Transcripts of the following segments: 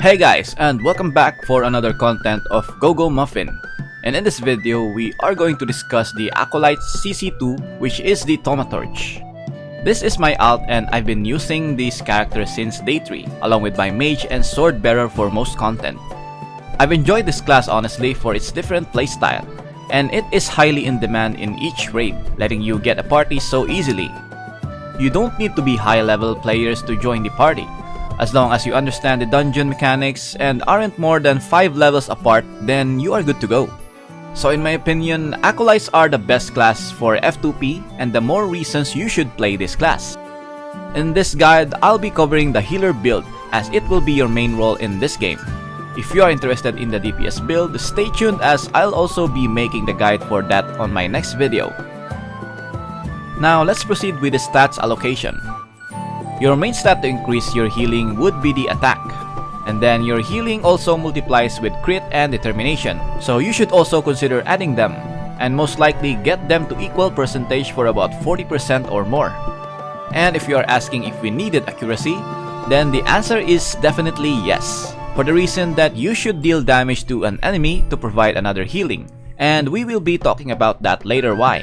Hey guys, and welcome back for another content of Go Muffin. And in this video, we are going to discuss the Acolyte CC2, which is the Thaumaturge. This is my alt and I've been using these characters since day 3, along with my mage and sword bearer for most content. I've enjoyed this class honestly for its different playstyle, and it is highly in demand in each raid, letting you get a party so easily. You don't need to be high level players to join the party. As long as you understand the dungeon mechanics and aren't more than 5 levels apart, then you are good to go. So in my opinion, Acolytes are the best class for F2P and the more reasons you should play this class. In this guide, I'll be covering the healer build as it will be your main role in this game. If you are interested in the DPS build, stay tuned as I'll also be making the guide for that on my next video. Now let's proceed with the stats allocation. Your main stat to increase your healing would be the attack. And then your healing also multiplies with crit and determination, so you should also consider adding them, and most likely get them to equal percentage for about 40% or more. And if you are asking if we needed accuracy, then the answer is definitely yes, for the reason that you should deal damage to an enemy to provide another healing, and we will be talking about that later why.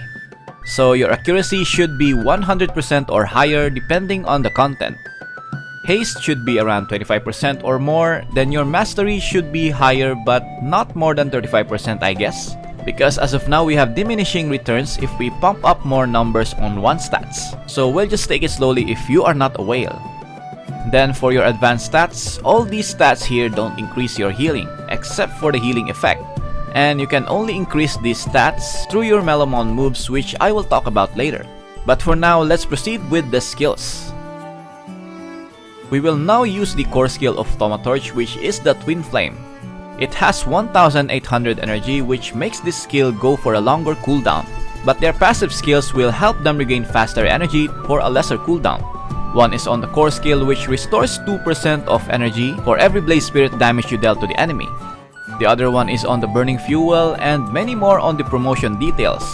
So your accuracy should be 100% or higher depending on the content. Haste should be around 25% or more, then your mastery should be higher but not more than 35% I guess. Because as of now we have diminishing returns if we pump up more numbers on one stats. So we'll just take it slowly if you are not a whale. Then for your advanced stats, all these stats here don't increase your healing, except for the healing effect. And you can only increase these stats through your Melomons moves, which I will talk about later. But for now, let's proceed with the skills. We will now use the core skill of Thaumaturge, which is the Twin Flame. It has 1800 energy, which makes this skill go for a longer cooldown. But their passive skills will help them regain faster energy for a lesser cooldown. One is on the core skill, which restores 2% of energy for every blaze spirit damage you dealt to the enemy. The other one is on the burning fuel, and many more on the promotion details.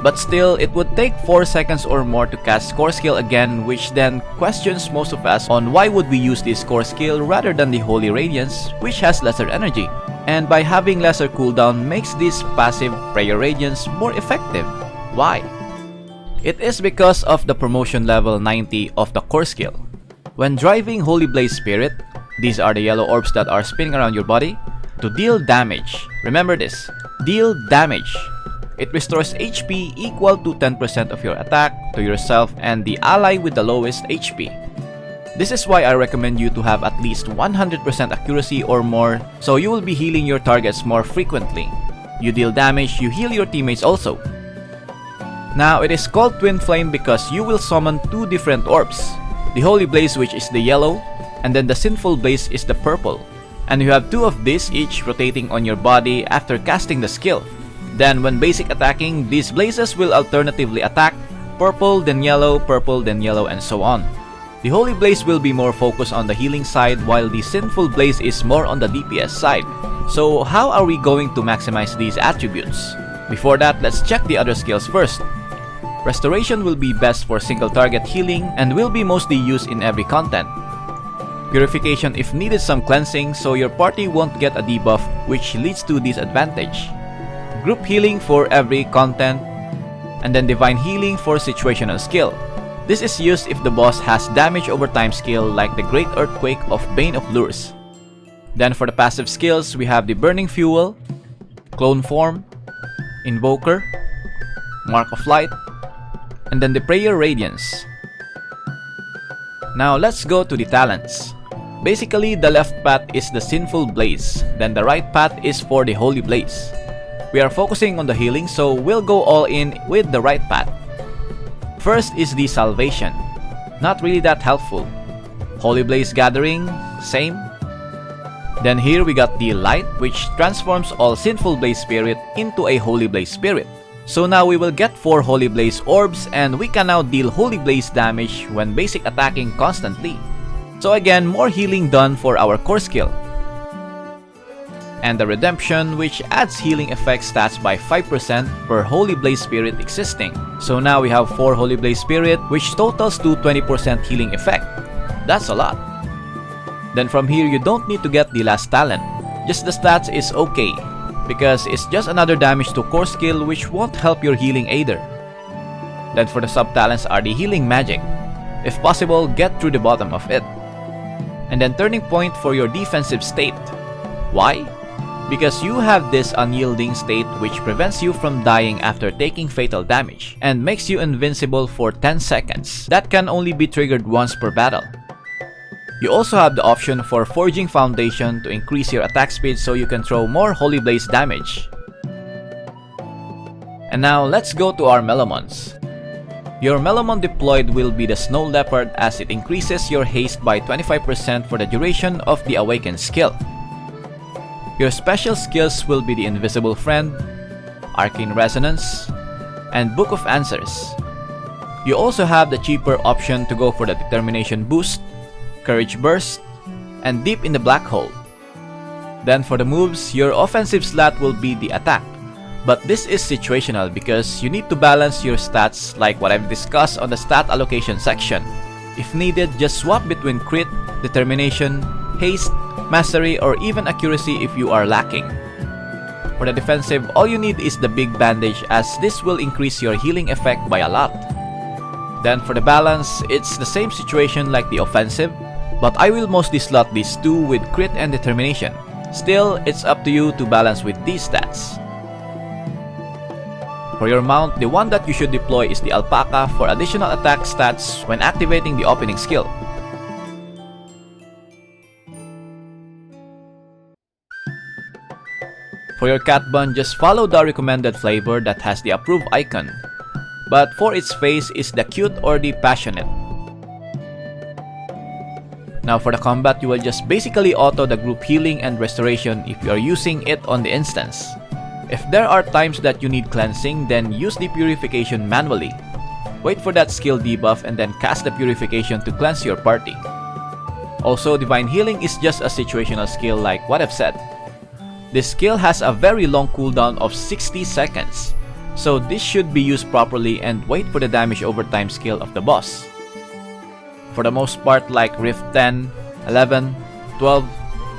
But still, it would take 4 seconds or more to cast core skill again, which then questions most of us on why would we use this core skill rather than the Holy Radiance, which has lesser energy. And by having lesser cooldown makes this passive Prayer Radiance more effective. Why? It is because of the promotion level 90 of the core skill. When driving Holy Blaze Spirit, these are the yellow orbs that are spinning around your body, to deal damage. Remember this, deal damage. It restores HP equal to 10% of your attack to yourself and the ally with the lowest HP. This is why I recommend you to have at least 100% accuracy or more, so you will be healing your targets more frequently. You deal damage, you heal your teammates also. Now it is called Twin Flame because you will summon 2 different orbs. The Holy Blaze, which is the yellow, and then the Sinful Blaze is the purple. And you have 2 of these each rotating on your body after casting the skill. Then when basic attacking, these blazes will alternatively attack purple then yellow, and so on. The Holy Blaze will be more focused on the healing side while the Sinful Blaze is more on the DPS side. So how are we going to maximize these attributes? Before that, let's check the other skills first. Restoration will be best for single target healing and will be mostly used in every content. Purification if needed some cleansing, so your party won't get a debuff which leads to disadvantage. Group healing for every content, and then divine healing for situational skill. This is used if the boss has damage over time skill like the Great Earthquake of Bane of Lures. Then for the passive skills, we have the Burning Fuel, Clone Form, Invoker, Mark of Light, and then the Prayer Radiance. Now let's go to the talents. Basically, the left path is the Sinful Blaze, then the right path is for the Holy Blaze. We are focusing on the healing, so we'll go all in with the right path. First is the Salvation. Not really that helpful. Holy Blaze Gathering, same. Then here we got the Light, which transforms all Sinful Blaze Spirit into a Holy Blaze Spirit. So now we will get 4 Holy Blaze Orbs and we can now deal Holy Blaze damage when basic attacking constantly. So again, more healing done for our core skill. And the Redemption, which adds healing effect stats by 5% per Holy Blaze Spirit existing. So now we have 4 Holy Blaze Spirit, which totals to 20% healing effect. That's a lot. Then from here, you don't need to get the last talent. Just the stats is okay, because it's just another damage to core skill which won't help your healing either. Then for the sub-talents are the healing magic. If possible, get through the bottom of it. And then turning point for your defensive state. Why? Because you have this unyielding state which prevents you from dying after taking fatal damage and makes you invincible for 10 seconds. That can only be triggered once per battle. You also have the option for Forging Foundation to increase your attack speed so you can throw more Holy Blaze damage. And now let's go to our Melomons. Your Melomon deployed will be the Snow Leopard as it increases your haste by 25% for the duration of the Awakened skill. Your special skills will be the Invisible Friend, Arcane Resonance, and Book of Answers. You also have the cheaper option to go for the Determination Boost, Courage Burst, and Deep in the Black Hole. Then for the moves, your offensive slot will be the attack. But this is situational because you need to balance your stats like what I've discussed on the stat allocation section. If needed, just swap between crit, determination, haste, mastery, or even accuracy if you are lacking. For the defensive, all you need is the big bandage as this will increase your healing effect by a lot. Then for the balance, it's the same situation like the offensive, but I will mostly slot these two with crit and determination. Still, it's up to you to balance with these stats. For your mount, the one that you should deploy is the Alpaca for additional attack stats when activating the opening skill. For your Cat Bun, just follow the recommended flavor that has the approved icon. But for its face is the cute or the passionate. Now for the combat, you will just basically auto the group healing and restoration if you are using it on the instance. If there are times that you need cleansing, then use the purification manually. Wait for that skill debuff and then cast the purification to cleanse your party. Also, divine healing is just a situational skill like what I've said. This skill has a very long cooldown of 60 seconds. So this should be used properly and wait for the damage over time skill of the boss. For the most part, like Rift 10, 11, 12,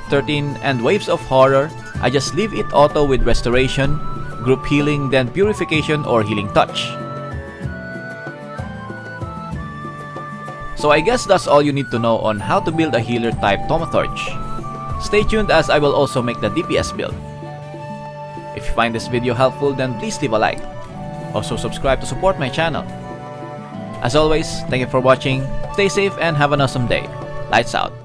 13, and Waves of Horror, I just leave it auto with restoration, group healing, then purification or healing touch. So I guess that's all you need to know on how to build a healer type Thaumaturge. Stay tuned as I will also make the DPS build. If you find this video helpful, then please leave a like. Also subscribe to support my channel. As always, thank you for watching, stay safe and have an awesome day. Lights out.